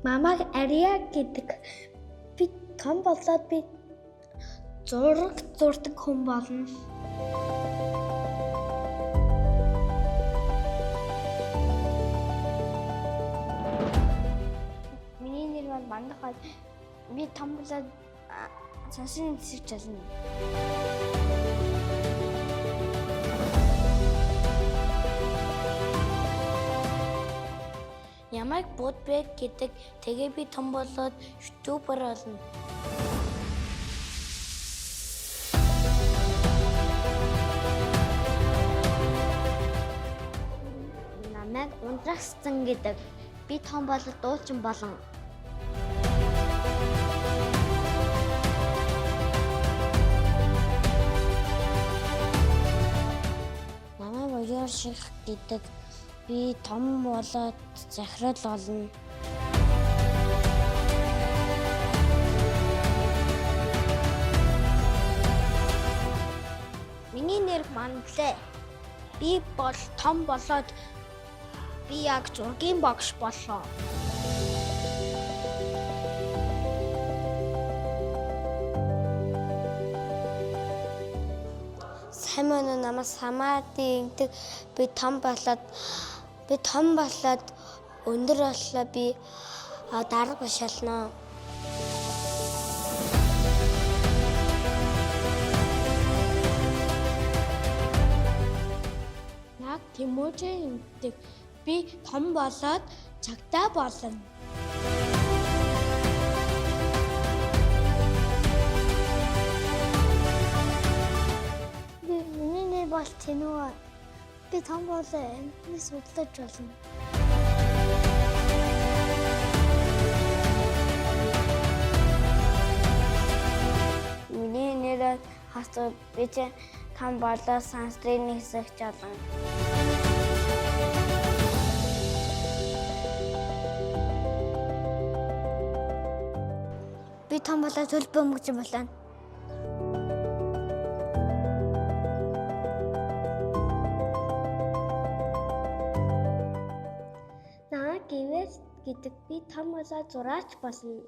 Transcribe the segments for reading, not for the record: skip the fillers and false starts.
Намайг Ария гэдэг. Би том болоод би зураг зурдаг хүн болно. Миний нэр бол Мандахай. Би том болоод цаашин нисэж чадна. Ямайг Будбек гэдэг. Тэгээ би том болоод ютубер болно. Намайг Ундрагсцан гэдэг. Би том болоод дуучин болно. Намайг Уяар Шиг гэдэг. Би том болоод захирал болно. Миний нэр Манлээ. Би бол том болоод би яг зургийн багш боллоо. Сайн мөн намайг Самаадын гэдэг. Би том болоод өндөр боллоо би дарга бишэлнэ. Яг Тиможин гэдэг. Би том болоод цагтаа болно. Миний нэр бол Тинуа. Би том болоо амтны судлаач болно. Миний нэр хасуу би том болоо сансрын нисэгч болно. Би том болоо төлбөө мөгж болно. Гивэс гэдэг. Би том болоод зураач болно.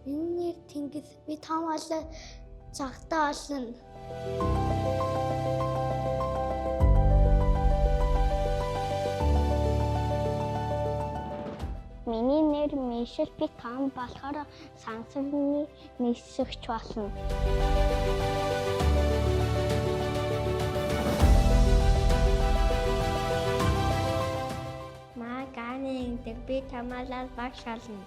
Миний нэр Тэнгис. Би том болоод цагтаа болно. Миний нэр Мишель. Би том болохоор сансрын нисэгч болно. Би тамалал багш болно.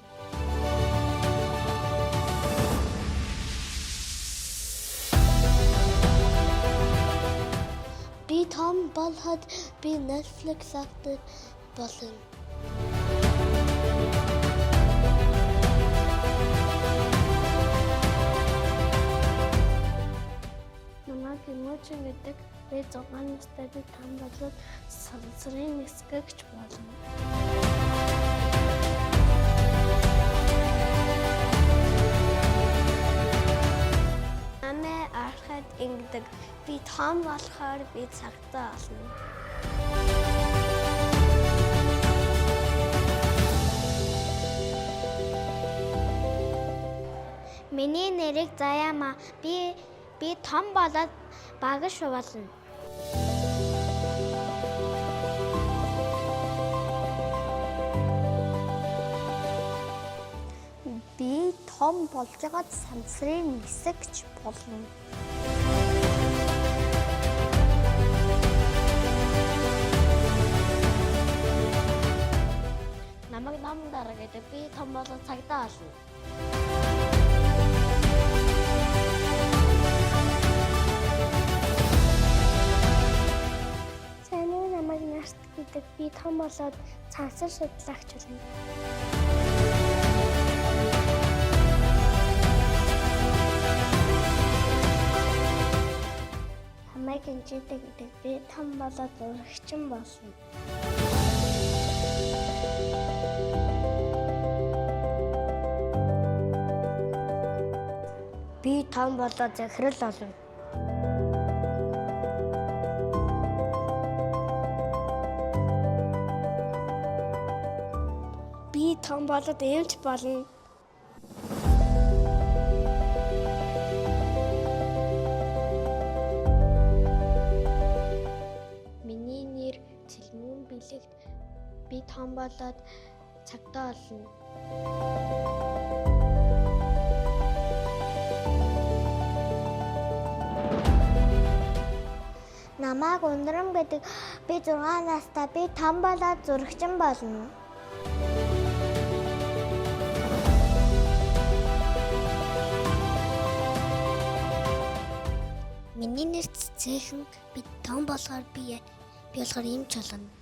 Би том болоод би Netflix актер болно. Намайг Мөчөн гэдэг. Би 6 настай би том болоод сансрын нисгэгч болно. Ингэдэг. Би том болохоор би цагтаа олно. Миний нэрийг Заяма. Би том болоод багш болно. Би том болж байгаад сансрын нисэгч болно. Намайг Намдар гэдэг. Би том болоод цагтаа олно. Сайн уу, намайг Нарт гэдэг. Би том болоод цаасан судлаач болно. Намайг Энжитэй гэдэг. Би том болоод зурагчин болно. Би том болоод захирал болно. том болоод эмч болно. Миний нэр Цэлмүүн Билэгт. Би том болоод цагтаа олно. Намайг Ундрам гэдэг. Би 6 настай. Би том болоод зурагчин болно. Миний нэр Цэцээхэн. Би том болохоор би болохоор эмч болно.